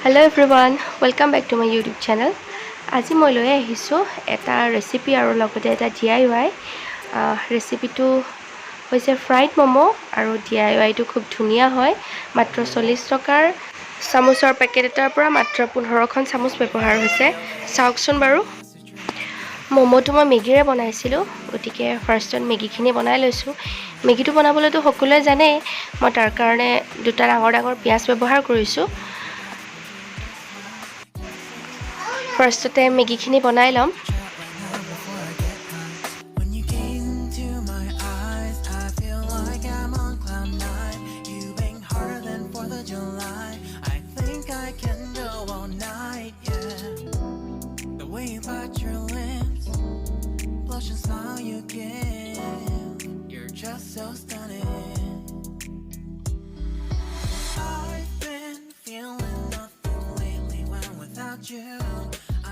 Hello everyone, welcome back to my YouTube channel. আজি মই লৈ আহিছোঁ এটা ৰেচিপি আৰু লগতে এটা DIY ৰেচিপিটো হৈছে ফ্ৰাইড মমো আৰু DIY টো খুব ধুনিয়া হয় মাত্ৰ 40 টকাৰ চামুচৰ পেকেট এটাৰ পৰা মাত্ৰ 15খন চামুচ ব্যৱহাৰ হৈছে চাওকচোন বাৰু মমোটো মই মেগীৰে বনাইছিলোঁ গতিকে ফাৰ্ষ্টত মেগীখিনি বনাই লৈছোঁ মেগীটো বনাবলৈতো সকলোৱে জানে মই তাৰ কাৰণে দুটা ডাঙৰ ডাঙৰ পিয়াজ ব্যৱহাৰ কৰিছোঁ ফাৰ্ষ্টতে মেগীখিনি বনাই লম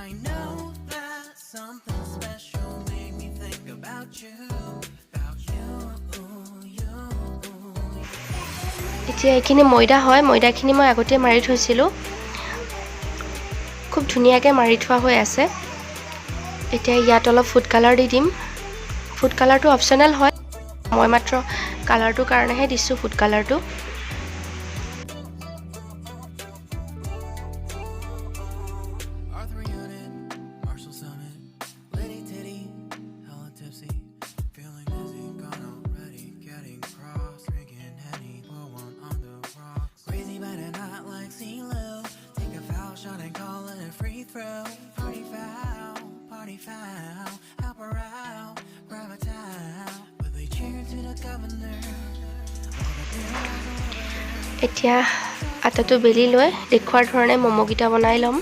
I know that something special made me think about you. এতিয়া এইখিনি ময়দা হয় ময়দাখিনি মই আগতে মাৰি থৈছিলোঁ খুব ধুনিয়াকৈ মাৰি থোৱা হৈ আছে এতিয়া ইয়াত অলপ ফুড কালাৰ দি দিম ফুড কালাৰটো অপচনেল হয় মই মাত্ৰ কালাৰটোৰ কাৰণেহে দিছোঁ ফুড কালাৰটো এতিয়া আটাটো বেলি লৈ দেখুৱাৰ ধৰণে মমোগিটা বনাই লম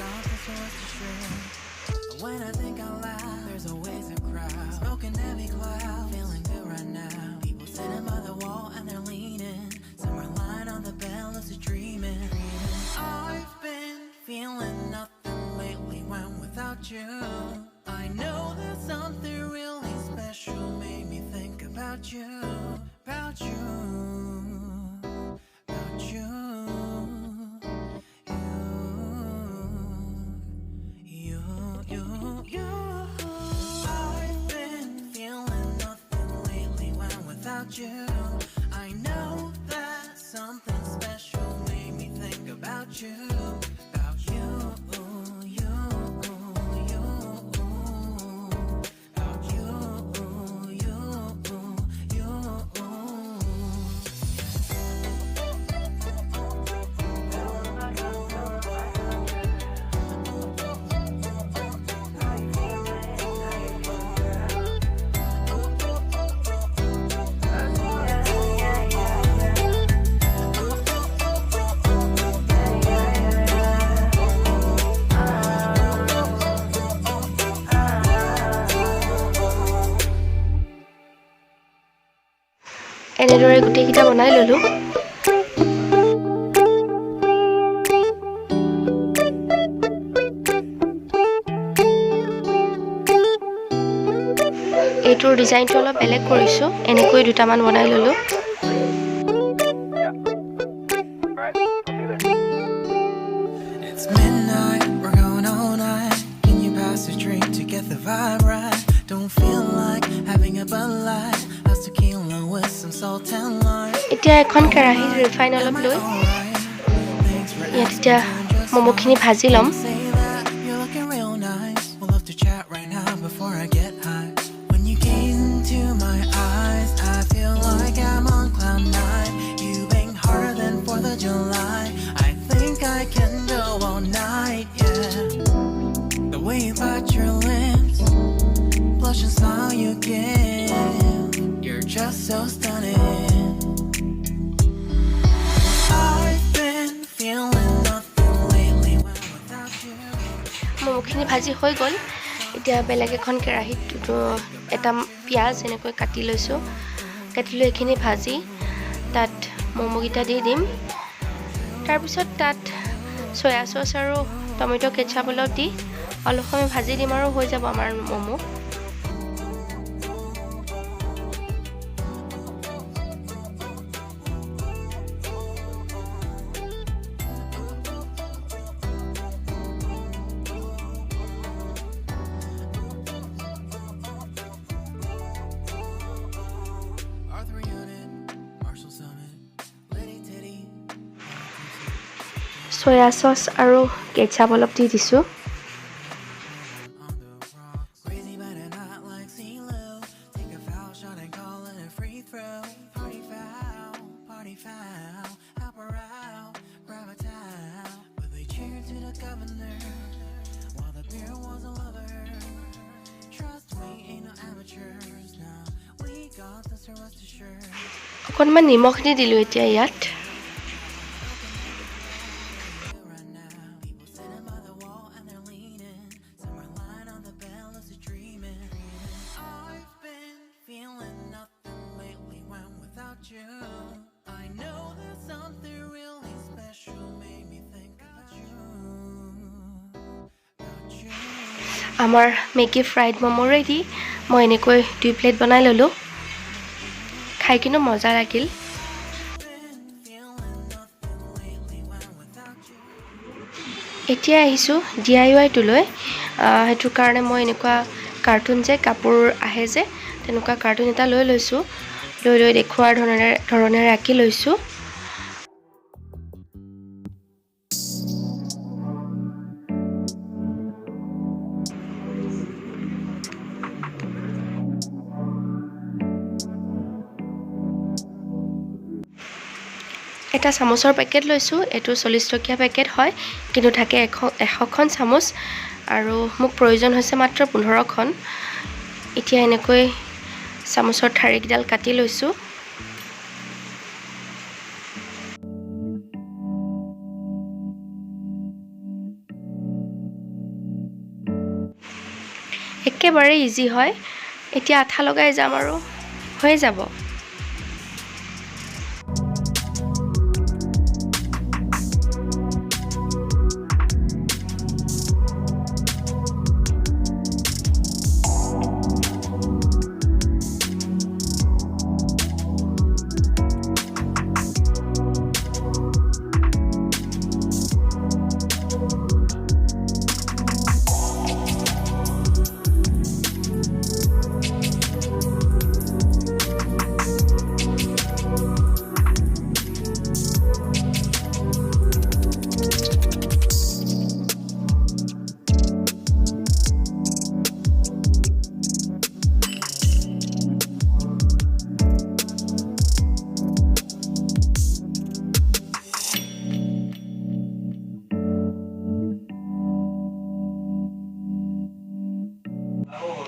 I know that something really special made me think about you, about you. I know that something special made me think about you, about you, you, you, about you, you, you. এনেদৰে গুটেকিটা বনাই ললো এইটোৰ ডিজাইনটো অলপ বেলেগ কৰিছো এনেকৈ দুটামান বনাই ললো It's midnight, we're going all night. Can you pass a drink to get the vibe right? Don't feel like having a Bud Light. Tequila with some salt and lime. এতিয়া এখন কেৰাহীত ৰিফাইন অলপ লৈ ইয়াত এতিয়া মমোখিনি ভাজি লম You're looking real nice. We'll have to chat right now before I get high. When you gaze into my eyes, I feel like I'm on cloud nine. You bang harder than 4th of July. I think I can go all night, yeah. The way you bite your lips, blush and smile you give. You're just so stunning. I've been feeling nothing lately when without you. মমোখিনি ভাজি হৈ গ'ল এতিয়া বেলেগ এখন কেৰাহীত এটা পিয়াজ এনেকৈ কাটি লৈছোঁ কাটি লৈ এইখিনি ভাজি তাত মমোগিটা দি দিম তাৰপিছত তাত সয়া সস আৰু টমেটো কেচাপ অলপ দি অলপ সময় ভাজি দিম আৰু হৈ যাব আমাৰ মমো সয়া সস আৰু কেচাপ অলপ দি দিছোঁ Crazy but not like CeeLo. Take a foul shot and call it a free throw. Party foul, help her out, grab a towel. But they cheered to the governor while the beer was a lover. Trust me, ain't no amateurs now. We got this, so rest assured. অকণমান নিমখ দি দিলোঁ এতিয়া ইয়াত I know there's something really special made me think about you. আমাৰ Maggi fried momo' ready মই এনেকৈ 2 plate বনাই ল'লোঁ খাই কিনো মজা লাগিল এতিয়া আহিছোঁ DIY টোলৈ হেতুৰ কাৰণে মই এনেকুৱা কাৰ্টুন যে কাপোৰ আহে যে তেনেকুৱা কাৰ্টুন এটা লৈ লৈছোঁ লৈ দেখুৱাৰ ধৰণেৰে আঁকি লৈছোঁ এটা চামুচৰ পেকেট লৈছোঁ এটো 40 টকীয়া পেকেট হয় কিন্তু থাকে 100খন চামুচ আৰু মোক প্ৰয়োজন হৈছে মাত্ৰ 15খন এতিয়া এনেকৈ চামুচৰ ঠাৰিকেইডাল কাটি লৈছোঁ একেবাৰে ইজি হয় এতিয়া আঠা লগাই যাম আৰু হৈ যাব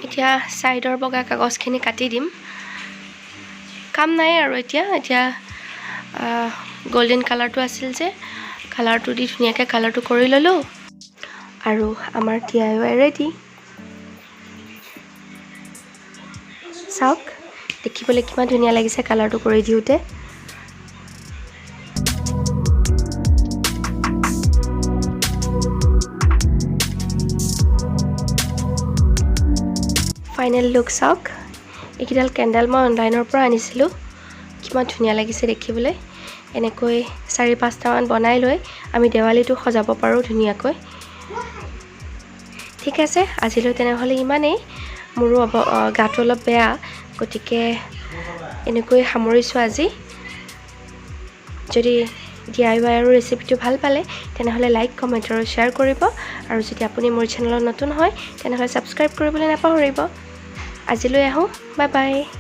এতিয়া সাইডৰ বগা কাগজখিনি কাটি দিম কাম নাই আৰু এতিয়া গোল্ডেন কালাৰটো আছিল যে কালাৰটো দি ধুনিয়াকৈ কালাৰটো কৰি ললোঁ আৰু আমাৰ DIY ৰেডি চাওক দেখিবলৈ কিমান ধুনিয়া লাগিছে কালাৰটো কৰি দিওতে ফাইনেল লুক চাওক এইকেইডাল কেণ্ডেল মই অনলাইনৰ পৰা আনিছিলোঁ কিমান ধুনীয়া লাগিছে দেখিবলৈ এনেকৈ 4-5টা মান বনাই লৈ আমি দেৱালীটো সজাব পাৰোঁ ধুনীয়াকৈ ঠিক আছে আজিলৈ তেনেহ'লে ইমানেই মোৰো গাটো অলপ বেয়া গতিকে এনেকৈ সামৰিছোঁ আজি যদি DIY আৰু ৰেচিপিটো ভাল পালে তেনেহ'লে লাইক কমেণ্ট আৰু শ্বেয়াৰ কৰিব আৰু যদি আপুনি মোৰ চেনেলত নতুন হয় তেনেহ'লে ছাবস্ক্ৰাইব কৰিবলৈ নাপাহৰিব আজিলৈ আহোঁ বাই বাই